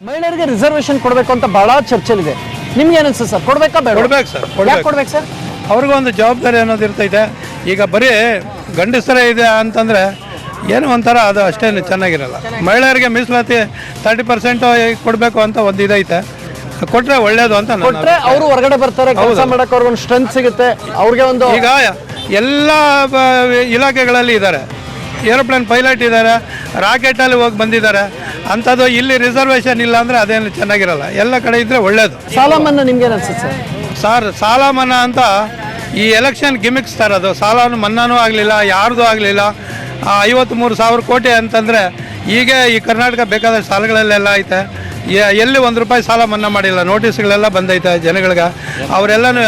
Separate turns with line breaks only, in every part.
ಮಹಿಳೆಯರಿಗೆ ರಿಸರ್ವೇಶನ್ ಕೊಡಬೇಕು ಅಂತ ಬಹಳ ಚರ್ಚೆಲಿದೆ. ನಿಮ್ಗೆ ಏನಿಸುತ್ತೆ ಸರ್, ಕೊಡ್ಬೇಕಾ ಬೇಡ?
ಕೊಡ್ಬೇಕು ಸರ್,
ಯಾಕೆ ಕೊಡ್ಬೇಕು ಸರ್?
ಅವ್ರಿಗೊಂದು ಜವಾಬ್ದಾರಿ ಅನ್ನೋದು ಇರ್ತೈತೆ. ಈಗ ಬರೀ ಗಂಡಸರೇ ಇದೆ ಅಂತಂದರೆ ಏನೋ ಒಂಥರ ಅದು ಅಷ್ಟೇನು ಚೆನ್ನಾಗಿರಲ್ಲ. ಮಹಿಳೆಯರಿಗೆ ಮೀಸಲಾತಿ 30% ಕೊಡಬೇಕು ಅಂತ ಒಂದು ಇದೈತೆ, ಕೊಟ್ಟರೆ ಒಳ್ಳೇದು ಅಂತ
ಕೊಟ್ರೆ ಅವರು ಹೊರಗಡೆ ಬರ್ತಾರೆ, ಕೆಲಸ ಮಾಡಕ್ಕೆ ಅವ್ರಿಗೆ ಒಂದು ಸ್ಟ್ರೆಂತ್ ಸಿಗುತ್ತೆ. ಅವ್ರಿಗೆ ಒಂದು
ಈಗ ಎಲ್ಲ ಇಲಾಖೆಗಳಲ್ಲಿ ಇದ್ದಾರೆ, ಏರೋಪ್ಲೇನ್ ಪೈಲಟ್ ಇದ್ದಾರೆ, ರಾಕೆಟಲ್ಲಿ ಹೋಗಿ ಬಂದಿದ್ದಾರೆ. ಅಂಥದ್ದು ಇಲ್ಲಿ ರಿಸರ್ವೇಷನ್ ಇಲ್ಲ ಅಂದರೆ ಅದೇನು ಚೆನ್ನಾಗಿರಲ್ಲ. ಎಲ್ಲ ಕಡೆ ಇದ್ದರೆ ಒಳ್ಳೇದು.
ಸಾಲ ಮನ್ನಾ ನಿಮ್ಗೆ ಅನ್ಸುತ್ತೆ
ಸರ್? ಸಾಲ ಮನ್ನಾ ಅಂತ ಈ ಎಲೆಕ್ಷನ್ ಗಿಮಿಕ್ಸ್ ತರೋದು. ಸಾಲ ಮನ್ನಾನೂ ಆಗಲಿಲ್ಲ, ಯಾರ್ದು ಆಗಲಿಲ್ಲ. 53,000 ಕೋಟಿ ಅಂತಂದರೆ ಈಗ ಈ ಕರ್ನಾಟಕ ಬೇಕಾದಷ್ಟು ಸಾಲಗಳಲ್ಲೆಲ್ಲ ಐತೆ. ಎಲ್ಲಿ ₹1 ಸಾಲ ಮನ್ನಾ ಮಾಡಿಲ್ಲ, ನೋಟಿಸ್ಗಳೆಲ್ಲ ಬಂದೈತೆ ಜನಗಳಿಗೆ. ಅವರೆಲ್ಲನೂ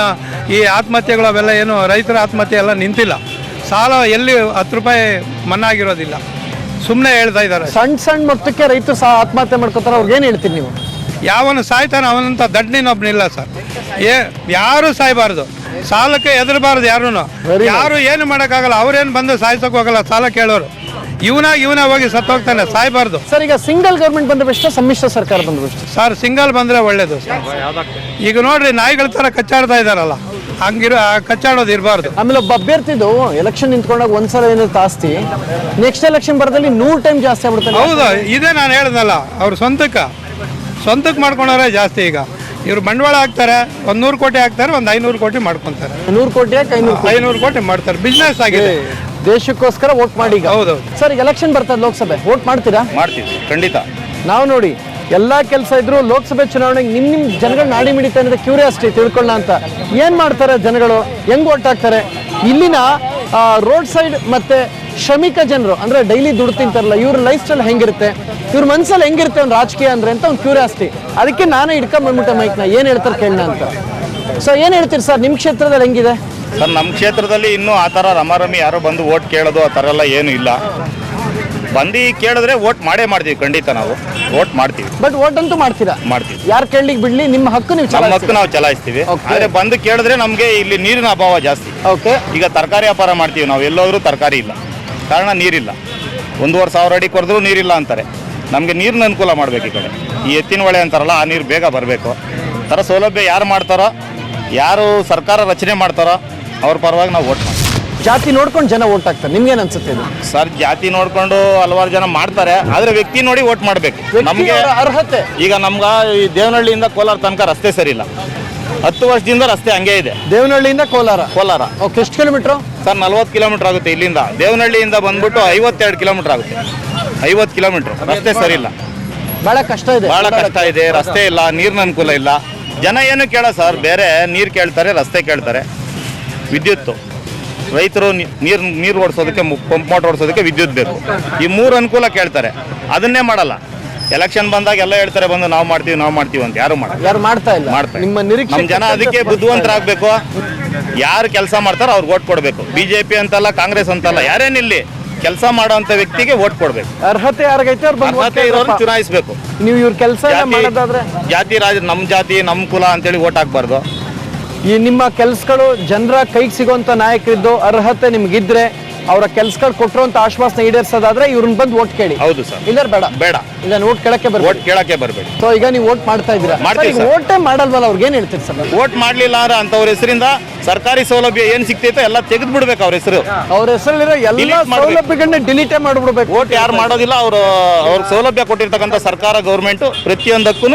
ಈ ಆತ್ಮಹತ್ಯೆಗಳು ಅವೆಲ್ಲ ಏನು ರೈತರ ಆತ್ಮಹತ್ಯೆ ಎಲ್ಲ ನಿಂತಿಲ್ಲ. ಸಾಲ ಎಲ್ಲಿ ₹10 ಮನ್ನಾ ಆಗಿರೋದಿಲ್ಲ, ಸುಮ್ಮನೆ ಹೇಳ್ತಾ ಇದ್ದಾರೆ.
ಸಣ್ಣ ಮೊತ್ತಕ್ಕೆ ರೈತರು ಆತ್ಮಹತ್ಯೆ ಮಾಡ್ಕೋತಾರೆ, ಅವ್ರಿಗೆ ಏನು ಹೇಳ್ತೀರಿ ನೀವು?
ಯಾವನು ಸಾಯ್ತಾನೆ ಅವನಂತ ದಡ್ಡಿನೊಬ್ಬನಿಲ್ಲ ಸರ್. ಯಾರು ಸಾಯ್ಬಾರ್ದು, ಸಾಲಕ್ಕೆ ಹೆದರಬಾರ್ದು. ಯಾರು ಏನು ಮಾಡೋಕ್ಕಾಗಲ್ಲ. ಅವ್ರೇನು ಬಂದು ಸಾಯ್ಸೋಕೆ ಹೋಗಲ್ಲ ಸಾಲ ಕೇಳೋರು. ಇವನ ಹೋಗಿ ಸತ್ತೋಗ್ತಾನೆ, ಸಾಯ್ಬಾರ್ದು
ಸರ್. ಈಗ ಸಿಂಗಲ್ ಗೌರ್ಮೆಂಟ್ ಬಂದ್ರೆ ಬೆಸ್ಟ್, ಸಮ್ಮಿಶ್ರ ಸರ್ಕಾರ ಬಂದ್ರೆ ಬೆಸ್ಟ್?
ಸರ್, ಸಿಂಗಲ್ ಬಂದರೆ ಒಳ್ಳೇದು. ಈಗ ನೋಡ್ರಿ, ನಾಯಿಗಳ ಥರ ಕಚ್ಚಾಡ್ತಾ ಇದ್ದಾರಲ್ಲ, ಕಚ್ಚಾಡೋದು ಇರಬಾರ್ದು.
ಆಮೇಲೆ ಒಬ್ಬ ಅಭ್ಯರ್ಥಿದು ಎಲೆಕ್ಷನ್ ನಿಂತ್ಕೊಂಡಾಗ ಒಂದ್ಸಲ ಏನಿತ್ತು ಆಸ್ತಿ, ನೆಕ್ಸ್ಟ್ ಎಲೆಕ್ಷನ್ ಬರೋದಲ್ಲಿ 100 ಟೈಮ್ ಜಾಸ್ತಿ ಆಗ್ಬಿಡ್ತಾರೆ.
ಹೌದು, ಇದೇ ನಾನು ಹೇಳ್ದಲ್ಲ, ಅವ್ರು ಸ್ವಂತಕ್ಕೆ ಮಾಡ್ಕೊಂಡವ್ರೆ ಜಾಸ್ತಿ. ಈಗ ಇವ್ರು ಬಂಡವಾಳ ಹಾಕ್ತಾರೆ, 100 ಕೋಟಿ ಹಾಕ್ತಾರೆ, 500 ಕೋಟಿ ಮಾಡ್ಕೊತಾರೆ.
100 ಕೋಟಿ
500 ಕೋಟಿ ಮಾಡ್ತಾರೆ. ಬಿಸ್ನೆಸ್ ಆಗಿದೆ.
ದೇಶಕ್ಕೋಸ್ಕರ ವೋಟ್ ಮಾಡಿ.
ಹೌದು
ಸರ್, ಈಗ ಎಲೆಕ್ಷನ್ ಬರ್ತದೆ, ಲೋಕಸಭೆ ವೋಟ್ ಮಾಡ್ತೀರಾ?
ಮಾಡ್ತೀವಿ ಖಂಡಿತ.
ನಾವು ನೋಡಿ ಎಲ್ಲಾ ಕೆಲಸ ಇದ್ರು ಲೋಕಸಭೆ ಚುನಾವಣೆಗೆ ನಿಮ್ ಜನಗಳು ನಾಡಿ ಮಿಡಿತಾ ಅನ್ನೋದು ಕ್ಯೂರಿಯಾಸಿಟಿ ತಿಳ್ಕೊಳ್ಳ ಅಂತ. ಏನ್ ಮಾಡ್ತಾರೆ ಜನಗಳು, ಹೆಂಗ್ ವೋಟ್ ಹಾಕ್ತಾರೆ? ಇಲ್ಲಿನ ರೋಡ್ ಸೈಡ್ ಮತ್ತೆ ಶ್ರಮಿಕ ಜನರು ಅಂದ್ರೆ ಡೈಲಿ ದುಡ್ಡು ತಿಂತಾರಲ್ಲ, ಇವ್ರ ಲೈಫ್ ಸ್ಟೈಲ್ ಹೆಂಗಿರುತ್ತೆ, ಇವ್ರ ಮನ್ಸಲ್ಲಿ ಹೆಂಗಿರುತ್ತೆ ಒಂದು ರಾಜಕೀಯ ಅಂದ್ರೆ ಅಂತ ಒಂದು ಕ್ಯೂರಿಯಾಸಿಟಿ. ಅದಕ್ಕೆ ನಾನೇ ಹಿಡ್ಕೊಂಡ್ಬಂದ್ಬಿಟ್ಟೆ ಮೈಕ್ನ, ಏನ್ ಹೇಳ್ತಾರೆ ಕೇಳೋಣ ಅಂತ. ಸೊ ಏನ್ ಹೇಳ್ತೀರಿ ಸರ್, ನಿಮ್ ಕ್ಷೇತ್ರದಲ್ಲಿ ಹೆಂಗಿದೆ?
ಸರ್, ನಮ್ಮ ಕ್ಷೇತ್ರದಲ್ಲಿ ಇನ್ನೂ ಆ ಥರ ರಮಾರಮಿ ಯಾರೋ ಬಂದು ಓಟ್ ಕೇಳೋದು ಆ ಥರ ಎಲ್ಲ ಏನೂ ಇಲ್ಲ. ಬಂದು ಕೇಳಿದ್ರೆ ಓಟ್ ಮಾಡ್ತೀವಿ ಖಂಡಿತ. ನಾವು ಓಟ್ ಮಾಡ್ತೀವಿ.
ಬಟ್ ಓಟ್ ಅಂತೂ ಮಾಡ್ತೀವಿ. ಯಾರು ಕೇಳಲಿಕ್ಕೆ ಬಿಡ್ಲಿ, ನಿಮ್ಮ ಹಕ್ಕು ನೀವು
ಚಲಾಯಿಸ್ತೀವಿ. ಆದ್ರೆ ಬಂದು ಕೇಳಿದ್ರೆ ನಮಗೆ ಇಲ್ಲಿ ನೀರಿನ ಅಭಾವ ಜಾಸ್ತಿ.
ಓಕೆ.
ಈಗ ತರಕಾರಿ ವ್ಯಾಪಾರ ಮಾಡ್ತೀವಿ ನಾವು, ಎಲ್ಲೋದ್ರೂ ತರಕಾರಿ ಇಲ್ಲ, ಕಾರಣ ನೀರಿಲ್ಲ. 1,500 ಅಡಿ ಕೊರೆದ್ರೂ ನೀರಿಲ್ಲ ಅಂತಾರೆ. ನಮಗೆ ನೀರಿನ ಅನುಕೂಲ ಮಾಡಬೇಕು. ಈ ಕಡೆ ಈ ಎತ್ತಿನ ಹೊಳೆ ಅಂತಾರಲ್ಲ, ಆ ನೀರು ಬೇಗ ಬರಬೇಕು. ಥರ ಸೌಲಭ್ಯ ಯಾರು ಮಾಡ್ತಾರೋ, ಯಾರು ಸರ್ಕಾರ ರಚನೆ ಮಾಡ್ತಾರೋ ಅವ್ರ ಪರವಾಗಿ ನಾವು ಓಟ್ ಮಾಡ್ತೀವಿ.
ಜಾತಿ ನೋಡ್ಕೊಂಡು ಜನ ಓಟ್ ಹಾಕ್ತಾರೆ, ನಿಮ್ಗೇನು ಅನ್ಸುತ್ತೆ ಇದು?
ಸರ್, ಜಾತಿ ನೋಡ್ಕೊಂಡು ಹಲವಾರು ಜನ ಮಾಡ್ತಾರೆ, ಆದ್ರೆ ವ್ಯಕ್ತಿ ನೋಡಿ ಓಟ್ ಮಾಡಬೇಕು. ನಮಗೆ
ಅರ್ಹತೆ.
ಈಗ ನಮ್ಗೆ ಈ ದೇವನಹಳ್ಳಿಯಿಂದ ಕೋಲಾರ ತನಕ ರಸ್ತೆ ಸರಿ ಇಲ್ಲ. 10 ವರ್ಷದಿಂದ ರಸ್ತೆ ಹಂಗೆ ಇದೆ.
ದೇವನಹಳ್ಳಿಯಿಂದ ಕೋಲಾರ.
ಓಕೆ.
ಎಷ್ಟು ಕಿಲೋಮೀಟರ್
ಸರ್? 40 ಕಿಲೋಮೀಟರ್ ಆಗುತ್ತೆ ಇಲ್ಲಿಂದ. ದೇವನಹಳ್ಳಿಯಿಂದ ಬಂದ್ಬಿಟ್ಟು 52 ಕಿಲೋಮೀಟರ್ ಆಗುತ್ತೆ. 50 ಕಿಲೋಮೀಟರ್ ರಸ್ತೆ ಸರಿ ಇಲ್ಲ.
ಬಹಳ ಕಷ್ಟ ಇದೆ.
ರಸ್ತೆ ಇಲ್ಲ, ನೀರಿನ ಅನುಕೂಲ ಇಲ್ಲ. ಜನ ಏನು ಕೇಳ ಸರ್, ಬೇರೆ ನೀರು ಕೇಳ್ತಾರೆ, ರಸ್ತೆ ಕೇಳ್ತಾರೆ, ವಿದ್ಯುತ್ತು. ರೈತರು ನೀರು ಓಡಿಸೋದಕ್ಕೆ, ಪಂಪ್ ಮೋಟರ್ ಓಡಿಸೋದಕ್ಕೆ ವಿದ್ಯುತ್ ಬೇಕು. ಈ 3 ಅನುಕೂಲ ಕೇಳ್ತಾರೆ, ಅದನ್ನೇ ಮಾಡಲ್ಲ. ಎಲೆಕ್ಷನ್ ಬಂದಾಗ ಎಲ್ಲ ಹೇಳ್ತಾರೆ, ಬಂದು ನಾವು ಮಾಡ್ತೀವಿ ಅಂತ. ಯಾರು
ಮಾಡ್ತಾ ಇಲ್ಲ.
ನಮ್ಮ ಜನ ಅದಕ್ಕೆ ಬುದ್ಧಿವಂತರಾಗಬೇಕು. ಯಾರು ಕೆಲಸ ಮಾಡ್ತಾರೋ ಅವ್ರಿಗೆ ಓಟ್ ಕೊಡಬೇಕು. BJP ಅಂತಲ್ಲ, ಕಾಂಗ್ರೆಸ್ ಅಂತಲ್ಲ, ಯಾರೇನಿಲ್ಲಿ ಕೆಲಸ ಮಾಡೋಂಥ ವ್ಯಕ್ತಿಗೆ ಓಟ್ ಕೊಡಬೇಕು.
ಅರ್ಹತೆ ಯಾರಿಗೈತೆ
ಅರ್ಹತೆ ಇರೋರು ಚುನಾಯಿಸಬೇಕು.
ನೀವು ಇವ್ರ ಕೆಲಸ ಮಾಡೋದಾದ್ರೆ
ಜಾತಿ ನಮ್ಮ ಜಾತಿ ನಮ್ಮ ಕುಲ ಅಂತೇಳಿ ಓಟ್ ಹಾಕ್ಬಾರ್ದು.
ಈ ನಿಮ್ಮ ಕೆಲಸಗಳು ಜನರ ಕೈಗೆ ಸಿಗುವಂತ ನಾಯಕರಿದ್ದು ಅರ್ಹತೆ ನಿಮ್ಗಿದ್ರೆ, ಅವರ ಕೆಲಸಗಳು ಕೊಟ್ಟಿರುವಂತ ಆಶ್ವಾಸನೆ ಈಡೇರಿಸೋದಾದ್ರೆ ಇವ್ರನ್ನ ಬಂದು ಓಟ್ ಕೇಳಿ.
ಹೌದು ಸರ್.
ಇಲ್ಲ ಬೇಡ ಇಲ್ಲ, ಓಟ್ ಕೇಳಕ್ಕೆ
ಬರಬೇಡಿ.
ಸೊ ಈಗ ನೀವು ಓಟ್ ಮಾಡ್ತಾ ಇದ್ದೀರಾ, ಓಟೇ ಮಾಡಲ್ವಲ್ಲ, ಅವ್ರಿಗೆ ಏನ್ ಹೇಳ್ತೀರಿ ಸರ್?
ಓಟ್ ಮಾಡ್ಲಿಲ್ಲ ಅಂದ್ರೆ ಅಂತವ್ರ ಹೆಸರಿಂದ ಸರ್ಕಾರಿ ಸೌಲಭ್ಯ ಏನ್ ಸಿಗ್ತೈತೆ ಎಲ್ಲ ತೆಗೆದು ಬಿಡ್ಬೇಕು. ಅವ್ರ
ಹೆಸರಲ್ಲಿರೋ ಎಲ್ಲ ಸೌಲಭ್ಯಗಳನ್ನ ಡಿಲೀಟೇ ಮಾಡ್ಬಿಡ್ಬೇಕು.
ಓಟ್ ಯಾರು ಮಾಡೋದಿಲ್ಲ, ಅವ್ರ ಸೌಲಭ್ಯ ಕೊಟ್ಟಿರ್ತಕ್ಕಂಥ ಸರ್ಕಾರ ಗೌರ್ಮೆಂಟ್ ಪ್ರತಿಯೊಂದಕ್ಕೂ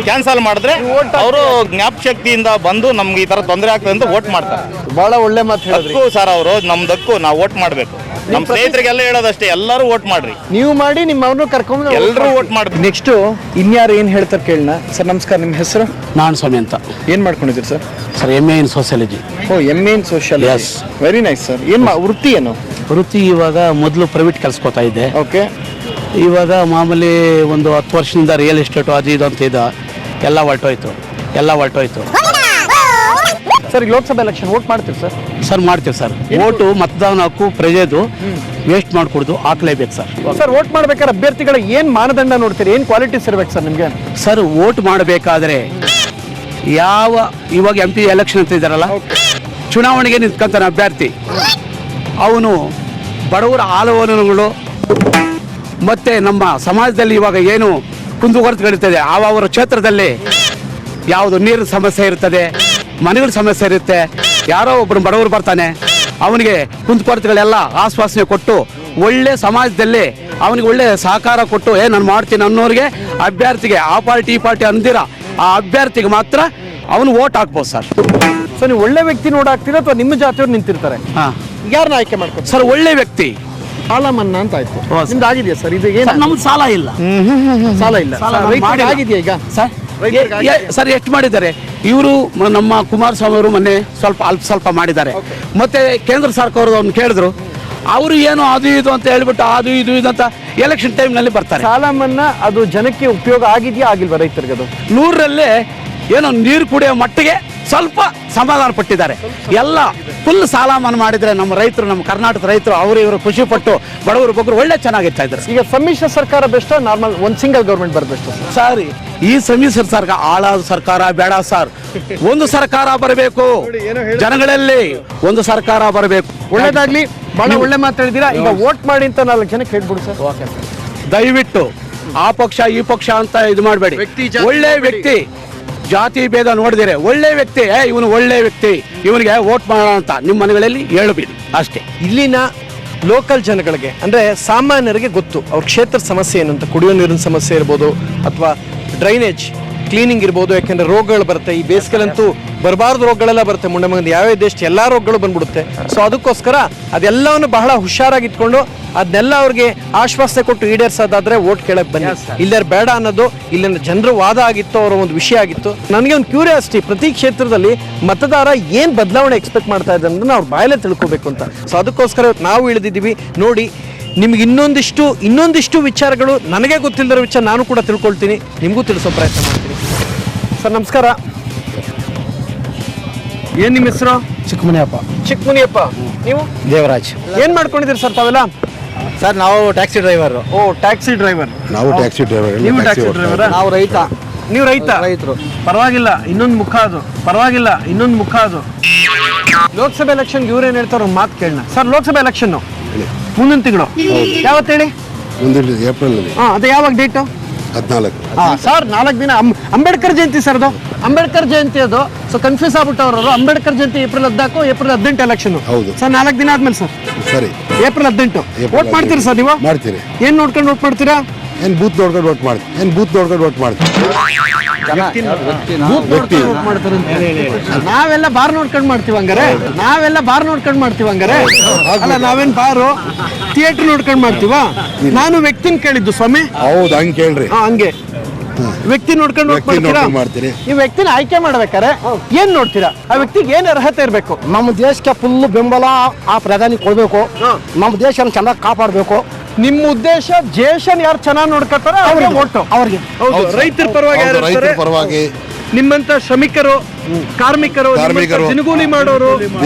ಕ್ಯಾನ್ಸಲ್ ಮಾಡಿದ್ರೆ ಅವರು ಜ್ಞಾಪಶಕ್ತಿಯಿಂದ ಬಂದು ನಮ್ಗೆ ಈ ತರ ತೊಂದರೆ ಆಗ್ತದೆ ಅಂತ ಓಟ್ ಮಾಡ್ತಾರೆ.
ಬಹಳ ಒಳ್ಳೆ ಮಾತು ಹೇಳಿದ್ರು
ಸರ್. ಅವರು ನಮ್ದಕ್ಕೂ ನಾವು ಓಟ್ ಮಾಡ್ಬೇಕು. ನಮ್ಮ ಸ್ನೇಹಿತರಿಗೆಲ್ಲ ಹೇಳೋದಷ್ಟೇ, ಎಲ್ಲರೂ ಓಟ್ ಮಾಡ್ರಿ.
ನೀವು ಮಾಡಿ, ನಿಮ್ಮವ್ರನ್ನು ಕರ್ಕೊಂಡು
ಎಲ್ಲರೂ ಓಟ್ ಮಾಡ್ಬೇಕು.
ನೆಕ್ಸ್ಟ್ ಇನ್ಯಾರು ಏನ್ ಹೇಳ್ತಾರೆ ಕೇಳೋಣ. ಸರ್ ನಮಸ್ಕಾರ, ನಿಮ್ಮ ಹೆಸರು?
ನಾನು ಸ್ವಾಮಿ ಅಂತ.
ಏನ್ ಮಾಡ್ಕೊಂಡಿದ್ದೀರಿ sir?
Sir, MA in sociology.
MA in sociology.
Yes,
very nice sir. ವೃತ್ತಿ ಏನು?
ವೃತ್ತಿ ಇವಾಗ ಮೊದಲು ಪ್ರೈವೇಟ್ ಕೆಲ್ಸಕೋತಾ ಇದ್ದೆ.
ಓಕೆ.
ಇವಾಗ ಮಾಮೂಲಿ ಒಂದು 10 ವರ್ಷದಿಂದ ರಿಯಲ್ ಎಸ್ಟೇಟು ಅದು ಇದು ಅಂತ ಇದೆ. ಎಲ್ಲ ಹೊರಟೋಯ್ತು.
ಸರ್, ಈಗ ಲೋಕಸಭಾ ಎಲೆಕ್ಷನ್ ವೋಟ್ ಮಾಡ್ತೀವಿ ಸರ್?
ಸರ್, ಮಾಡ್ತೀವಿ ಸರ್. ಓಟು ಮತದಾನ ಹಕ್ಕು ಪ್ರಜೆದು, ವೇಸ್ಟ್ ಮಾಡ್ಕೊಡ್ದು ಹಾಕ್ಲೇಬೇಕು ಸರ್.
ಸರ್, ವೋಟ್ ಮಾಡ್ಬೇಕಾದ್ರೆ ಅಭ್ಯರ್ಥಿಗಳ ಏನ್ ಮಾನದಂಡ ನೋಡ್ತೀರಿ, ಏನ್ ಕ್ವಾಲಿಟೀಸ್ ಇರ್ಬೇಕು ಸರ್ ನಿಮ್ಗೆ?
ಸರ್, ವೋಟ್ ಮಾಡಬೇಕಾದ್ರೆ ಇವಾಗ MP ಎಲೆಕ್ಷನ್ ಅಂತ ಇದ್ದಾರಲ್ಲ, ಚುನಾವಣೆಗೆ ನಿಂತ್ಕೊಂತಾನೆ ಅಭ್ಯರ್ಥಿ, ಅವನು ಬಡವರ ಆಲೋಚನೆಗಳು ಮತ್ತು ನಮ್ಮ ಸಮಾಜದಲ್ಲಿ ಇವಾಗ ಏನು ಕುಂದುಕೊರತೆಗಳಿರ್ತದೆ ಅವರ ಕ್ಷೇತ್ರದಲ್ಲಿ ಯಾವುದು ನೀರಿನ ಸಮಸ್ಯೆ ಇರ್ತದೆ, ಮನೆಗಳ ಸಮಸ್ಯೆ ಇರುತ್ತೆ, ಯಾರೋ ಒಬ್ಬರು ಬಡವರು ಬರ್ತಾನೆ, ಅವನಿಗೆ ಕುಂದುಕೊರತೆಗಳೆಲ್ಲ ಆಶ್ವಾಸನೆ ಕೊಟ್ಟು ಒಳ್ಳೆ ಸಮಾಜದಲ್ಲಿ ಅವನಿಗೆ ಒಳ್ಳೆ ಸಹಕಾರ ಕೊಟ್ಟು ನಾನು ಮಾಡ್ತೀನಿ ಅನ್ನೋರಿಗೆ ಅಭ್ಯರ್ಥಿಗೆ ಆ ಪಾರ್ಟಿ ಈ ಪಾರ್ಟಿ ಅಂದಿರ ಆ ಅಭ್ಯರ್ಥಿಗೆ ಮಾತ್ರ ಅವನು ವೋಟ್ ಹಾಕ್ಬೋದು ಸರ್.
ಸೊ ನೀವು ಒಳ್ಳೆ ವ್ಯಕ್ತಿ ನೋಡಾಕ್ತೀರಾ ಅಥವಾ ನಿಮ್ಮ ಜಾತಿಯವ್ರು ನಿಂತಿರ್ತಾರೆ?
ಹಾಂ
ಯಾರನ್ನ ಆಯ್ಕೆ ಮಾಡ್ಕೊತಾರೆ
ಸರ್, ಒಳ್ಳೆ ವ್ಯಕ್ತಿ.
ಸಾಲ ಮನ್ನಾ ಅಂತ ಆಯ್ತು, ನಿಮ್ದು ಆಗಿದೆಯಾ ಸರ್? ಇದು ಏನು
ನಮ್ದು ಸಾಲ ಇಲ್ಲ,
ಸಾಲ ಇಲ್ಲ.
ಸಾಲ
ರೈತರಿಗೆ
ಮಾಡಿಲ್ಲ.
ಆಗಿದೆಯಾ ಈಗ
ಸರ್
ರೈತರಿಗೆ
ಸರ್ ಎಷ್ಟು ಮಾಡಿದ್ದಾರೆ ಇವರು? ನಮ್ಮ ಕುಮಾರಸ್ವಾಮಿ ಅವರು ಮೊನ್ನೆ ಸ್ವಲ್ಪ ಮಾಡಿದ್ದಾರೆ. ಮತ್ತೆ ಕೇಂದ್ರ ಸರ್ಕಾರದವ್ರನ್ನ ಕೇಳಿದ್ರು, ಅವರು ಏನು ಅದು ಇದು ಅಂತ ಹೇಳ್ಬಿಟ್ಟು ಅದು ಇದು ಅಂತ ಎಲೆಕ್ಷನ್ ಟೈಮ್ನಲ್ಲಿ ಬರ್ತಾರೆ.
ಸಾಲ ಮನ್ನಾ ಅದು ಜನಕ್ಕೆ ಉಪಯೋಗ ಆಗಿದೆಯಾ ಆಗಿಲ್ವಾ ರೈತರಿಗೆ? ಅದು
100ರಲ್ಲೇ ಏನೋ ನೀರು ಕುಡಿಯೋ ಮಟ್ಟಿಗೆ ಸ್ವಲ್ಪ ಸಮಾಧಾನ ಪಟ್ಟಿದ್ದಾರೆ. ಎಲ್ಲ ಫುಲ್ ಸಾಲ ಮನ್ನಾ ಮಾಡಿದ್ರೆ ನಮ್ಮ ರೈತರು, ನಮ್ಮ ಕರ್ನಾಟಕ ರೈತರು ಅವರು ಇವರು ಖುಷಿ ಪಟ್ಟು ಬಡವರು ಬಗ್ಗರು ಒಳ್ಳೆ ಚೆನ್ನಾಗಿರ್ತಾ ಇದ್ದಾರೆ.
ಈಗ ಸಮ್ಮಿಶ್ರ ಸರ್ಕಾರ ಬೆಸ್ಟ್, ನಾರ್ಮಲ್ ಒಂದು ಸಿಂಗಲ್ ಗೌರ್ಮೆಂಟ್ ಬರ್ ಬೆಸ್ಟ್?
ಸರ್, ಈ ಸಮ್ಮಿಶ್ರ ಸರ್ಕಾರ ಹಾಳಾದ ಸರ್ಕಾರ ಬೇಡ ಸರ್. ಒಂದು ಸರ್ಕಾರ ಬರಬೇಕು, ಜನಗಳಲ್ಲಿ ಒಂದು ಸರ್ಕಾರ ಬರಬೇಕು.
ಒಳ್ಳೇದಾಗ್ಲಿ, ಬಹಳ ಒಳ್ಳೆ ಮಾತಾಡಿದ್ದೀರಾ. ಈಗ ವೋಟ್ ಮಾಡಿ ಅಂತ 4 ಜನಕ್ಕೆ ಹೇಳ್ಬಿಡಿ ಸರ್.
ದಯವಿಟ್ಟು ಆ ಪಕ್ಷ ಈ ಪಕ್ಷ ಅಂತ ಇದು ಮಾಡಬೇಡಿ. ಒಳ್ಳೆ ವ್ಯಕ್ತಿ, ಜಾತಿ ಭೇದ ನೋಡಿದಿರೆ ಒಳ್ಳೆ ವ್ಯಕ್ತಿ, ಇವನು ಒಳ್ಳೆ ವ್ಯಕ್ತಿ, ಇವನಿಗೆ ವೋಟ್ ಮಾಡೋಣ ಅಂತ ನಿಮ್ಮ ಮನೆಗಳಲ್ಲಿ ಹೇಳಬೇಡಿ ಅಷ್ಟೇ.
ಇಲ್ಲಿನ ಲೋಕಲ್ ಜನಗಳಿಗೆ ಅಂದರೆ ಸಾಮಾನ್ಯರಿಗೆ ಗೊತ್ತು ಅವ್ರ ಕ್ಷೇತ್ರದ ಸಮಸ್ಯೆ ಏನು ಅಂತ. ಕುಡಿಯೋ ನೀರಿನ ಸಮಸ್ಯೆ ಇರ್ಬೋದು ಅಥವಾ ಡ್ರೈನೇಜ್ ಕ್ಲೀನಿಂಗ್ ಇರ್ಬೋದು. ಯಾಕೆಂದರೆ ರೋಗಗಳು ಬರುತ್ತೆ, ಈ ಬೇಸಿಗೆಲಂತೂ ಬರಬಾರ್ದು ರೋಗಗಳೆಲ್ಲ ಬರುತ್ತೆ. ಮುಂದೆ ಯಾವ್ಯಾವ ದೇಶದ ಎಲ್ಲ ರೋಗಗಳು ಬಂದ್ಬಿಡುತ್ತೆ. ಸೊ ಅದಕ್ಕೋಸ್ಕರ ಅದೆಲ್ಲವನ್ನು ಬಹಳ ಹುಷಾರಾಗಿ ಇಟ್ಕೊಂಡು ಅದನ್ನೆಲ್ಲ ಅವ್ರಿಗೆ ಆಶ್ವಾಸನೆ ಕೊಟ್ಟು ಈಡೇರಿಸೋದಾದ್ರೆ ವೋಟ್ ಕೇಳಕ್ಕೆ ಬನ್ನಿ. ಇಲ್ಲೇ ಬೇಡ ಅನ್ನೋದು ಇಲ್ಲಿನ ಜನರ ವಾದ ಆಗಿತ್ತು, ಅವರ ಒಂದು ವಿಷಯ ಆಗಿತ್ತು. ನನಗೆ ಒಂದು ಕ್ಯೂರಿಯಾಸಿಟಿ, ಪ್ರತಿ ಕ್ಷೇತ್ರದಲ್ಲಿ ಮತದಾರ ಏನು ಬದಲಾವಣೆ ಎಕ್ಸ್ಪೆಕ್ಟ್ ಮಾಡ್ತಾ ಇದ್ದಾರೆ ಅನ್ನೋದನ್ನ ಅವ್ರ ಬಾಯಲ್ಲೇ ತಿಳ್ಕೊಬೇಕು ಅಂತ. ಸೊ ಅದಕ್ಕೋಸ್ಕರ ನಾವು ಇಳಿದಿದ್ದೀವಿ. ನೋಡಿ, ನಿಮ್ಗೆ ಇನ್ನೊಂದಿಷ್ಟು ವಿಚಾರಗಳು ನನಗೆ ಗೊತ್ತಿಲ್ಲದಿರೋ ವಿಚಾರ ನಾನು ಕೂಡ ತಿಳ್ಕೊಳ್ತೀನಿ, ನಿಮಗೂ ತಿಳಿಸೋ ಪ್ರಯತ್ನ ಮಾಡ್ತೀನಿ. ಸರ್ ನಮಸ್ಕಾರ, ಏನು ನಿಮ್ಮ ಹೆಸರು? ಚಿಕ್ಕಮುನಿಯಪ್ಪ. ನೀವು?
ದೇವರಾಜ್.
ಏನು ಮಾಡ್ಕೊಂಡಿದ್ದೀರಿ ಸರ್ ತಾವೆಲ್ಲ?
ಸರ್ ನಾವು ಟ್ಯಾಕ್ಸಿ ಡ್ರೈವರ್.
ಓ, ಟ್ಯಾಕ್ಸಿ ಡ್ರೈವರ್.
ನಾವು ಟ್ಯಾಕ್ಸಿ ಡ್ರೈವರ್.
ನೀವು ಟ್ಯಾಕ್ಸಿ ಡ್ರೈವರ್?
ನಾವು ರೈತ.
ನೀವು ರೈತರು? ಪರವಾಗಿಲ್ಲ, ಇನ್ನೊಂದು ಮುಖ ಅದು. ಲೋಕಸಭೆ ಎಲೆಕ್ಷನ್ ಇವ್ರೇನು ಹೇಳ್ತಾರೋ ಒಂದು ಮಾತು ಕೇಳೋಣ ಸರ್. ಲೋಕಸಭೆ ಎಲೆಕ್ಷನ್ ಮುಂದಿನ ತಿಂಗಳು ಯಾವತ್ತು ಹೇಳಿ?
ಮುಂದಿನ ಏಪ್ರಿಲ್.
ಅದು ಯಾವಾಗ ಡೇಟು?
14.
ಸರ್ 4 ದಿನ ಅಂಬೇಡ್ಕರ್ ಜಯಂತಿ ಸರ್. ಅದು ಅಂಬೇಡ್ಕರ್ ಜಯಂತಿ ಅದು. ಸೊ ಕನ್ಫ್ಯೂಸ್ ಆಗ್ಬಿಟ್ಟವ್ರು. Ambedkar Jayanti April 14, April 18 election.
ಹೌದು
ಸರ್ 4 ದಿನ ಆದ್ಮೇಲೆ ಸರ್.
ಸರಿ,
ಏಪ್ರಿಲ್ 18 ವೋಟ್ ಮಾಡ್ತೀರಿ ಸರ್ ನೀವು?
ಮಾಡ್ತೀರಿ.
ಏನ್ ನೋಡ್ಕೊಂಡು ವೋಟ್ ಮಾಡ್ತೀರಾ?
ಏನ್ ಬೂತ್ ನೋಡ್ಕೊಂಡು ವೋಟ್ ಮಾಡ್ತೀವಿ.
ನಾವೆಲ್ಲ ಬಾರ್ ನೋಡ್ಕೊಂಡು ಮಾಡ್ತೀವಿ ಹಂಗಾರೆ. ಅಲ್ಲ, ನಾವೇನ್ ಬಾರು ಥಿಯೇಟರ್ ನೋಡ್ಕೊಂಡು ಮಾಡ್ತೀವ? ನಾನು ವ್ಯಕ್ತಿನ ಕೇಳಿದ್ದು ಸ್ವಾಮಿ.
ಹೌದು, ಹಂಗೆ ಕೇಳ್ರಿ.
ಹಂಗೆ ವ್ಯಕ್ತಿ ನೋಡ್ಕೊಂಡು
ಮಾಡ್ತೀರಿ.
ಈ ವ್ಯಕ್ತಿನ ಆಯ್ಕೆ ಮಾಡ್ಬೇಕಾರೆ ಏನ್ ನೋಡ್ತೀರಾ? ಆ ವ್ಯಕ್ತಿಗೆ ಏನ್ ಅರ್ಹತೆ ಇರಬೇಕು?
ನಮ್ಮ ದೇಶಕ್ಕೆ ಫುಲ್ ಬೆಂಬಲ ಆ ಪ್ರಧಾನಿ ಕೊಡ್ಬೇಕು. ನಮ್ಮ ದೇಶನ ಚೆನ್ನಾಗಿ ಕಾಪಾಡಬೇಕು.
ನಿಮ್ಮ ಉದ್ದೇಶ ದೇಶನ ಯಾರು ಚೆನ್ನಾಗಿ ನೋಡ್ಕೊತಾರೆ ಅವ್ರಿಗೆ ಓಟು.
ಅವ್ರಿಗೆ
ರೈತರ ಪರವಾಗಿ ಯಾರು
ರೈತರ
ಇರ್ತಾರೆ?
ಪರವಾಗಿ
ನಿಮ್ಮಂತ ಶ್ರಮಿಕರು, ಕಾರ್ಮಿಕರು, ದಿನಗೂಲಿ ಮಾಡೋರು,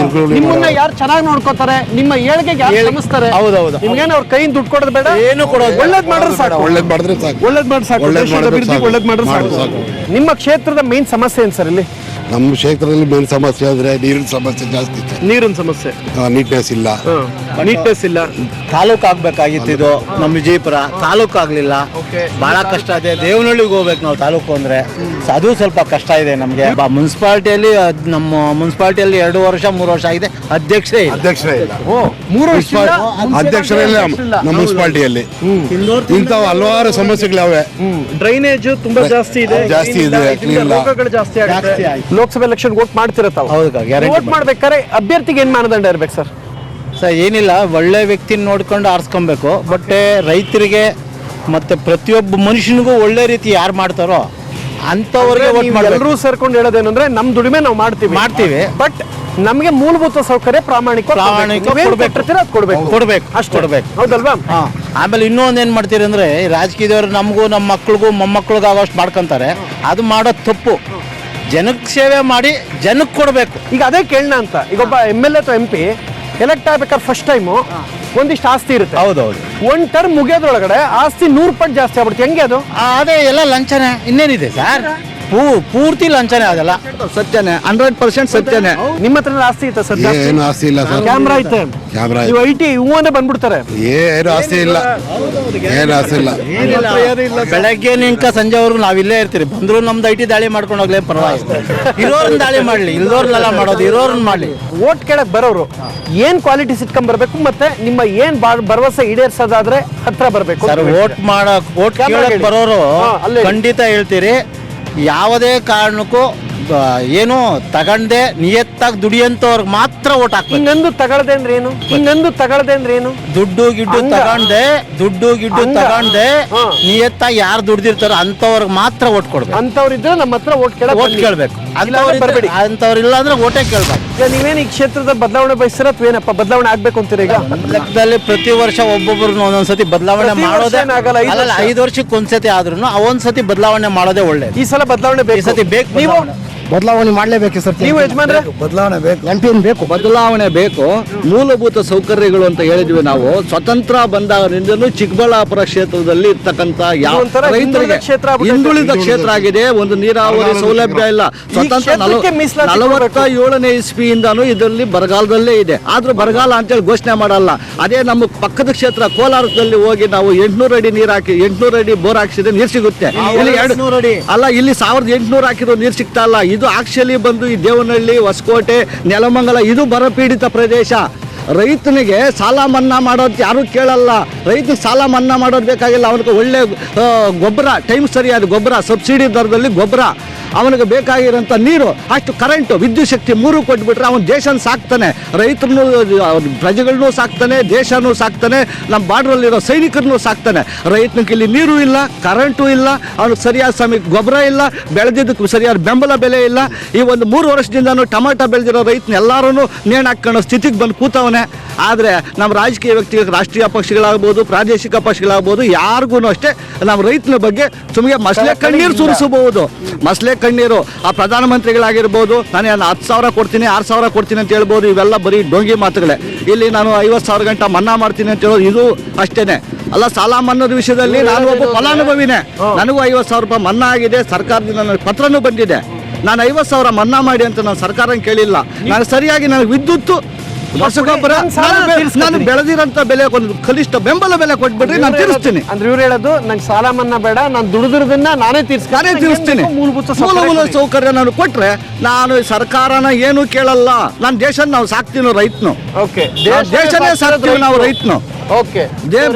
ನಿಮ್ಮನ್ನ ಯಾರು ಚೆನ್ನಾಗಿ ನೋಡ್ಕೋತಾರೆ, ನಿಮ್ಮ ಏಳಿಗೆಗೆ ಯಾರು ಶ್ರಮಿಸ್ತಾರೆ, ನಿಮ್ಗೇನು ಅವ್ರ ಕೈಯಿಂದ ದುಡ್ಡು ಕೊಡೋದು ಬೇಡ, ಏನು ಕೊಡೋದು, ಒಳ್ಳೇದ್ ಮಾಡಿದ್ರೆ ಸಾಕು.
ಒಳ್ಳೇದ್ ಮಾಡಿದ್ರೆ ಸಾಕು.
ಒಳ್ಳೇದ್ ಮಾಡಿದ್ರೆ ಸಾಕು. ನಿಮ್ಮ ಕ್ಷೇತ್ರದ ಮೇನ್ ಸಮಸ್ಯೆ ಏನ್ ಸರ್ ಇಲ್ಲಿ?
ನಮ್ಮ ಕ್ಷೇತ್ರದಲ್ಲಿ ಮೇನ್ ಸಮಸ್ಯೆ ಅಂದ್ರೆ ನೀರಿನ ಸಮಸ್ಯೆ ಜಾಸ್ತಿ ಇದೆ.
ನೀರಿನ ಸಮಸ್ಯೆ,
ನೀಟ್ನೆಸ್ ಇಲ್ಲ.
ತಾಲೂಕು ಆಗ್ಬೇಕಾಗಿತ್ತು. ಇದು ನಮ್ಮ ವಿಜಯಪುರ ತಾಲೂಕು ಆಗ್ಲಿಲ್ಲ. ಬಹಳ ಕಷ್ಟ ಇದೆ. ದೇವನಹಳ್ಳಿಗೆ ಹೋಗ್ಬೇಕು ನಾವು ತಾಲೂಕು ಅಂದ್ರೆ. ಅದು ಸ್ವಲ್ಪ ಕಷ್ಟ ಇದೆ ನಮ್ಗೆ. ಮುನ್ಸಿಪಾಲಿಟಿಯಲ್ಲಿ ನಮ್ಮ ಮುನ್ಸಿಪಾಲಿಟಿಯಲ್ಲಿ 2 ವರ್ಷ 3 ವರ್ಷ ಆಗಿದೆ, ಅಧ್ಯಕ್ಷರೇ ಇಲ್ಲ.
3 ವರ್ಷ
ಅಧ್ಯಕ್ಷರೇ ಇಲ್ಲ ನಮ್ಮ ಮುನ್ಸಿಪಾಲಿಟಿಯಲ್ಲಿ. ಇಂಥವು ಹಲವಾರು ಸಮಸ್ಯೆಗಳಿವೆ.
ಡ್ರೈನೇಜ್ ತುಂಬಾ ಜಾಸ್ತಿ ಇದೆ. ರೋಗಗಳು ಜಾಸ್ತಿ ಆಗುತ್ತೆ. ಲೋಕಸಭೆ ಎಲೆಕ್ಷನ್ ವೋಟ್ ಮಾಡ್ತಿರ ತಾವು? ವೋಟ್ ಮಾಡ್ಬೇಕಾದ್ರೆ ಅಭ್ಯರ್ಥಿಗೆ ಏನ್ ಮಾನದಂಡ ಇರ್ಬೇಕು ಸರ್?
ಸರ್ ಏನಿಲ್ಲ, ಒಳ್ಳೆ ವ್ಯಕ್ತಿನ ನೋಡ್ಕೊಂಡು ಆರಿಸ್ಕೊಬೇಕು. ಬಟ್ ರೈತರಿಗೆ ಮತ್ತೆ ಪ್ರತಿಯೊಬ್ಬ ಮನುಷ್ಯನಿಗೂ ಒಳ್ಳೆ ರೀತಿ ಯಾರು ಮಾಡ್ತಾರೋ ಅಂತವ್ರಿಗೆ ವೋಟ್ ಮಾಡಬೇಕು.
ಎಲ್ಲರೂ ಸೇರ್ಕೊಂಡು ಹೇಳೋದೇನಂದ್ರೆ ನಮ್ ದುಡಿಮೆ ನಾವು ಮಾಡ್ತೀವಿ, ಬಟ್ ನಮಗೆ ಮೂಲಭೂತ ಸೌಕರ್ಯ ಪ್ರಾಮಾಣಿಕ ಕೊಡ್ಬೇಕು. ಹೌದಲ್ವಾ?
ಆಮೇಲೆ ಇನ್ನೊಂದು ಏನ್ ಮಾಡ್ತೀರಿ ಅಂದ್ರೆ, ರಾಜಕೀಯದವ್ರು ನಮಗೂ ನಮ್ಮ ಮಕ್ಳಿಗೂ ಮೊಮ್ಮಕ್ಳಿಗೂ ಆಗೋಷ್ಟು ಮಾಡ್ಕೊಂತಾರೆ. ಅದು ಮಾಡೋದು ತಪ್ಪು. ಜನಕ್ಕೆ ಸೇವೆ ಮಾಡಿ ಜನಕ್ಕೆ ಕೊಡಬೇಕು.
ಈಗ ಅದೇ ಕೇಳೋಣ ಅಂತ. ಈಗ ಒಬ್ಬ MLA ಅಥವಾ MP ಎಲೆಕ್ಟ್ ಆಗ್ಬೇಕಾದ್ರೆ ಫಸ್ಟ್ ಟೈಮು ಒಂದಿಷ್ಟು ಆಸ್ತಿ ಇರುತ್ತೆ.
ಹೌದೌದು.
1 ಟರ್ಮ್ ಮುಗಿಯೋದ್ರೊಳಗಡೆ ಆಸ್ತಿ 100 ಪಟ್ಟು ಜಾಸ್ತಿ ಆಗ್ಬಿಡುತ್ತೆ. ಹೆಂಗೆ ಅದು?
ಅದೇ ಎಲ್ಲ ಲಂಚನೆ, ಇನ್ನೇನಿದೆ ಸರ್? ಪೂರ್ತಿ ಲಂಚನೆ ಅದೆಲ್ಲ.
ಸತ್ಯನೇ, 100% ಸತ್ಯನೇ.
ನಿಮ್ಮ ಹತ್ರ ಆಸ್ತಿ ಐತೆ ಸರ್?
ಏನು ಆಸ್ತಿ ಇಲ್ಲ ಸರ್.
ಕ್ಯಾಮ್ರಾ ಐತೆ,
ಕ್ಯಾಮ್ರಾ
ನೀವು ಐಟಿ ಹೂವನ್ನೇ ಬಂದ್ಬಿಡ್ತಾರೆ.
ಏನು ಆಸ್ತಿ ಇಲ್ಲ, ಏನು ಆಸ್ತಿ ಇಲ್ಲ.
ಬೆಳಗ್ಗೆ ನಿಂಕ ಸಂಜೆವರೆಗೂ ನಾವಿಲ್ಲೇ ಇರ್ತೀರಿ. ಬಂದ್ರು ನಮ್ದು ಐಟಿ ದಾಳಿ ಮಾಡ್ಕೊಂಡು ಹೋಗ್ಲೇ ಪರವಾಗಿಲ್ಲ. ಇರೋರನ್ನ ದಾಳಿ ಮಾಡ್ಲಿ, ಇಲ್ದೋರ್ನೆಲ್ಲ ಮಾಡೋದು, ಇರೋರನ್ನ ಮಾಡ್ಲಿ.
ಓಟ್ ಕೇಳಕ್ ಬರೋರು ಏನ್ ಕ್ವಾಲಿಟೀಸ್ ಇಟ್ಕೊಂಡ್ ಬರ್ಬೇಕು, ಮತ್ತೆ ನಿಮ್ಮ ಏನ್ ಭರವಸೆ ಈಡೇರ್ಸೋದಾದ್ರೆ ಹತ್ರ ಬರ್ಬೇಕು
ಸರ್, ಓಟ್ ಕೇಳಕ್ ಬರೋರು ಖಂಡಿತ ಹೇಳ್ತೀರಿ, ಯಾವುದೇ ಕಾರಣಕ್ಕೂ ಏನು ತಗಂಡೆ ನಿಯತ್ತಾಗಿ ದುಡಿಯಂತವ್ರಿಗೆ ಮಾತ್ರ ಓಟ್ ಹಾಕ್ಬೇಕು.
ಹಿಂಗಂದು ತಗೊಳ್ದೆ ಅಂದ್ರೆ ಏನು? ಹಿಂಗಂದು ತಗೊಳ್ದೆ ಅಂದ್ರೆ ಏನು?
ದುಡ್ಡು ಗಿಡ್ಡು ತಗೊಂಡೆ ನಿಯತ್ತಾಗಿ ಯಾರು ದುಡ್ದಿರ್ತಾರೋ ಅಂತವ್ರಿಗೆ ಮಾತ್ರ ಓಟ್ ಕೊಡ್ಬೇಕು.
ಅಂತವ್ರಿದ್ರೆ ನಮ್ಮ ಹತ್ರ ಓಟ್
ಕೇಳ್ಬೇಕು.
ಬರ್ಬೇಡಿ.
ಅಂತವ್ರಿಲ್ಲ ಅಂದ್ರೆ ಓಟೇ ಕೇಳ್ಬೇಕು.
ಈಗ ನೀವೇನು ಈ ಕ್ಷೇತ್ರದ ಬದಲಾವಣೆ ಬಯಸ್ತೀರ ಅಥವಾ ಏನಪ್ಪ ಬದಲಾವಣೆ ಆಗ್ಬೇಕು ಅಂತೀರ? ಈಗ
ಲೆಕ್ಕದಲ್ಲಿ ಪ್ರತಿ ವರ್ಷ ಒಬ್ಬೊಬ್ಬರನ್ನ ಒಂದೊಂದ್ಸತಿ ಬದಲಾವಣೆ ಮಾಡೋದೇ ಆಗಲ್ಲ. 5 ವರ್ಷಕ್ಕೆ ಒಂದ್ಸತಿ ಆದ್ರೂ ಒಂದ್ಸತಿ ಬದಲಾವಣೆ ಮಾಡೋದೇ ಒಳ್ಳೇದು.
ಈ ಸಲ ಬದಲಾವಣೆ ಬೇಕು.
ಈ ಸತಿ ಬೇಕು.
ನೀವು
ಬದಲಾವಣೆ ಮಾಡಲೇಬೇಕು ಸರ್.
ನೀವು ಯಜಮಾನ್ರೆ?
ಬದಲಾವಣೆ ಬೇಕು, ಎಂಪಿನ್ ಬೇಕು,
ಬದಲಾವಣೆ ಬೇಕು. ಮೂಲಭೂತ ಸೌಕರ್ಯಗಳು ಅಂತ ಹೇಳಿದ್ವಿ ನಾವು. ಸ್ವತಂತ್ರ ಬಂದಾಗಿನಿಂದಲೂ ಚಿಕ್ಕಬಳ್ಳಾಪುರ ಕ್ಷೇತ್ರದಲ್ಲಿ ಇರ್ತಕ್ಕಂಥ ಯಾವ
ಒಂಥರ
ರೈತರಿಗೆ ಹಿಂದುಳಿದ ಕ್ಷೇತ್ರ ಆಗಿದೆ. ಒಂದು ನೀರಾವರಿ ಸೌಲಭ್ಯ ಇಲ್ಲ. ಸ್ವತಂತ್ರ 47ನೇ ಇಸ್ವಿಯಿಂದಾನು ಇದರಲ್ಲಿ ಬರಗಾಲದಲ್ಲೇ ಇದೆ. ಆದ್ರೂ ಬರಗಾಲ ಅಂತೇಳಿ ಘೋಷಣೆ ಮಾಡಲ್ಲ. ಅದೇ ನಮ್ಮ ಪಕ್ಕದ ಕ್ಷೇತ್ರ ಕೋಲಾರದಲ್ಲಿ ಹೋಗಿ ನಾವು 800 ಅಡಿ ನೀರು ಹಾಕಿ 800 ಅಡಿ ಬೋರ್ ಹಾಕಿಸಿದ್ರೆ ನೀರು ಸಿಗುತ್ತೆ. ಇಲ್ಲಿ 200 ಅಡಿ ಅಲ್ಲ, ಇಲ್ಲಿ 1800 ಹಾಕಿರೋ ನೀರು ಸಿಗ್ತಾ ಇಲ್ಲ. ಇದು ಆಕ್ಚುಲಿ ಬಂದು ಈ ದೇವನಹಳ್ಳಿ, ಹೊಸಕೋಟೆ, ನೆಲಮಂಗಲ ಇದು ಬರಪೀಡಿತ ಪ್ರದೇಶ. ರೈತನಿಗೆ ಸಾಲ ಮನ್ನಾ ಮಾಡೋದು ಯಾರು ಕೇಳಲ್ಲ. ರೈತನಿಗೆ ಸಾಲ ಮನ್ನಾ ಮಾಡೋದು ಬೇಕಾಗಿಲ್ಲ. ಅವನಿಗೆ ಒಳ್ಳೆ ಗೊಬ್ಬರ, ಟೈಮ್ ಸರಿಯಾದ ಗೊಬ್ಬರ, ಸಬ್ಸಿಡಿ ದರದಲ್ಲಿ ಗೊಬ್ಬರ, ಅವನಿಗೆ ಬೇಕಾಗಿರೋಂಥ ನೀರು, ಅಷ್ಟು ಕರೆಂಟು, ವಿದ್ಯುತ್ ಶಕ್ತಿ 3 ಕೊಟ್ಬಿಟ್ರೆ ಅವನು ದೇಶನ ಸಾಕ್ತಾನೆ. ರೈತರನ್ನು, ಪ್ರಜೆಗಳನ್ನೂ ಸಾಕ್ತಾನೆ, ದೇಶನೂ ಸಾಕ್ತಾನೆ, ನಮ್ಮ ಬಾರ್ಡ್ರಲ್ಲಿರೋ ಸೈನಿಕರನ್ನೂ ಸಾಕ್ತಾನೆ. ರೈತನಿಗೆ ಇಲ್ಲಿ ನೀರು ಇಲ್ಲ, ಕರೆಂಟು ಇಲ್ಲ, ಅವ್ನಿಗೆ ಸರಿಯಾದ ಸಮಯಕ್ಕೆ ಗೊಬ್ಬರ ಇಲ್ಲ, ಬೆಳೆದಿದ್ದಕ್ಕೆ ಸರಿಯಾದ ಬೆಂಬಲ ಬೆಲೆ ಇಲ್ಲ. ಈ ಒಂದು 3 ವರ್ಷದಿಂದನೂ ಟೊಮಾಟೊ ಬೆಳೆದಿರೋ ರೈತನ ಎಲ್ಲರೂ ನೇಣು ಹಾಕ್ಕೊಳ್ಳೋ ಸ್ಥಿತಿಗೆ ಬಂದು ಕೂತವನೆ. ಆದರೆ ನಮ್ಮ ರಾಜಕೀಯ ವ್ಯಕ್ತಿಗಳು, ರಾಷ್ಟ್ರೀಯ ಪಕ್ಷಗಳಾಗ್ಬೋದು, ಪ್ರಾದೇಶಿಕ ಪಕ್ಷಗಳಾಗ್ಬೋದು, ಯಾರಿಗೂ ಅಷ್ಟೇ ನಮ್ಮ ರೈತನ ಬಗ್ಗೆ ಸುಮ್ಮನೆ ಮಸಲೆ ಕಣ್ಣೀರು ಸುರಿಸಬಹುದು. ಮಸಲೆ ಕಣ್ಣೀರು. ಆ ಪ್ರಧಾನಮಂತ್ರಿಗಳಾಗಿರ್ಬೋದು, ನಾನು 10,000 ಕೊಡ್ತೀನಿ, 6,000 ಕೊಡ್ತೀನಿ ಅಂತ ಹೇಳ್ಬೋದು. ಇವೆಲ್ಲ ಬರೀ ಡೋಂಗಿ ಮಾತುಗಳೇ. ಇಲ್ಲಿ ನಾನು 50,000 ಗಂಟೆ ಮನ್ನಾ ಮಾಡ್ತೀನಿ ಅಂತ ಹೇಳೋದು ಇದು ಅಷ್ಟೇನೆ ಅಲ್ಲ. ಸಾಲ ಮನ್ನಾದ ವಿಷಯದಲ್ಲಿ ನಾನು ಒಬ್ಬ ಫಲಾನುಭವಿನೇ. ನನಗೂ 50,000 ರೂಪಾಯಿ ಮನ್ನಾ ಆಗಿದೆ. ಸರ್ಕಾರದಿಂದ ನನಗೆ ಪತ್ರನೂ ಬಂದಿದೆ. ನಾನು 50,000 ಮನ್ನಾ ಮಾಡಿ ಅಂತ ನಾನು ಸರ್ಕಾರ ಕೇಳಿಲ್ಲ. ನಾನು ಸರಿಯಾಗಿ ನನಗೆ ವಿದ್ಯುತ್ತು, ರಸಗೊಬ್ಬರ, ನಾನು ಬೆಳೆದಿರೋಂಥ ಬೆಲೆ ಒಂದು ಕನಿಷ್ಠ ಬೆಂಬಲ ಬೆಲೆ ಕೊಟ್ಬಿಟ್ರೆ ನಾನು ತೀರಿಸ್ತೀನಿ.
ಅಂದ್ರೆ ಇವ್ರು ಹೇಳೋದು ನಂಗೆ ಸಾಲ ಮನ್ನಾ ಬೇಡ, ನಾನು ದುಡಿದಿರೋದನ್ನ ನಾನೇ ತೀರಿಸ್ತೀನಿ. ಮೂಲಭೂತ
ಸೌಕರ್ಯ ನಾನು ಕೊಟ್ರೆ ನಾನು ಸರ್ಕಾರನ ಏನು ಕೇಳಲ್ಲ. ನಾನು ದೇಶ ನಾವು ಸಾಕ್ತೀನೋ ರೈತನು.
ಓಕೆ,
ದೇಶನೇ ಸಾಕ್ತೀವಿ ನಾವು ರೈತನು.
ಓಕೆ,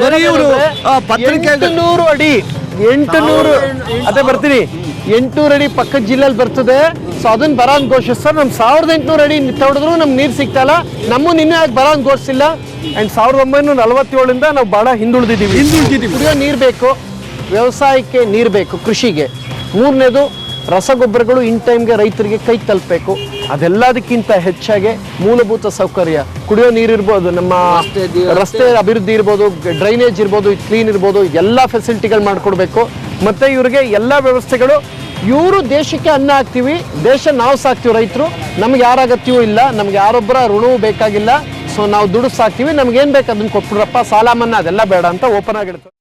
ಬರೀ ಇವರು ಪತ್ರಿಕೆ
800 ಅಡಿ 800 ಅದೇ ಬರ್ತೀನಿ 800 ಅಡಿ ಪಕ್ಕದ ಜಿಲ್ಲೆಯಲ್ಲಿ ಬರ್ತದೆ. ಸೊ ಅದನ್ನ ಬರ ಅಂತ ಘೋಷಿಸ್ತಾರೆ. ನಮ್ 1800 ಅಡಿ ತಗೊಡಿದ್ರು ನಮ್ಗೆ ನೀರು ಸಿಗ್ತಾ ಇಲ್ಲ. ನಮ್ಮ ನಿನ್ನೆ ಯಾಕೆ ಬರ ಅಂತ ಘೋಷಿಸಿಲ್ಲ. ಅಂಡ್ 1947ಇಂದ ನಾವು ಬಹಳ ಹಿಂದುಳಿದಿದ್ದೀವಿ. ಕುಡಿಯೋ ನೀರು ಬೇಕು, ವ್ಯವಸಾಯಕ್ಕೆ ನೀರು ಬೇಕು, ಕೃಷಿಗೆ. 3ನೇದು ರಸಗೊಬ್ಬರಗಳು ಇನ್ ಟೈಮ್ಗೆ ರೈತರಿಗೆ ಕೈ ತಲುಪಬೇಕು. ಅದೆಲ್ಲದಕ್ಕಿಂತ ಹೆಚ್ಚಾಗಿ ಮೂಲಭೂತ ಸೌಕರ್ಯ, ಕುಡಿಯೋ ನೀರು ಇರ್ಬೋದು, ನಮ್ಮ ರಸ್ತೆ ಅಭಿವೃದ್ಧಿ ಇರ್ಬೋದು, ಡ್ರೈನೇಜ್ ಇರ್ಬೋದು, ಕ್ಲೀನ್ ಇರ್ಬೋದು, ಎಲ್ಲ ಫೆಸಿಲಿಟಿಗಳು ಮಾಡಿಕೊಡ್ಬೇಕು. ಮತ್ತು ಇವ್ರಿಗೆ ಎಲ್ಲ ವ್ಯವಸ್ಥೆಗಳು. ಇವರು ದೇಶಕ್ಕೆ ಅನ್ನ ಹಾಕ್ತೀವಿ, ದೇಶ ನಾವು ಸಾಕ್ತೀವಿ. ರೈತರು ನಮ್ಗೆ ಯಾರ ಅಗತ್ಯವೂ ಇಲ್ಲ, ನಮ್ಗೆ ಯಾರೊಬ್ಬರ ಋಣವೂ ಬೇಕಾಗಿಲ್ಲ. ಸೊ ನಾವು ದುಡ್ಡು ಸಾಕ್ತೀವಿ, ನಮ್ಗೇನು ಬೇಕು ಅದನ್ನು ಕೊಟ್ಬಿಡ್ರಪ್ಪ, ಸಾಲ ಮನ್ನಾ ಅದೆಲ್ಲ ಬೇಡ ಅಂತ ಓಪನ್ ಆಗಿಡ್ತೀವಿ.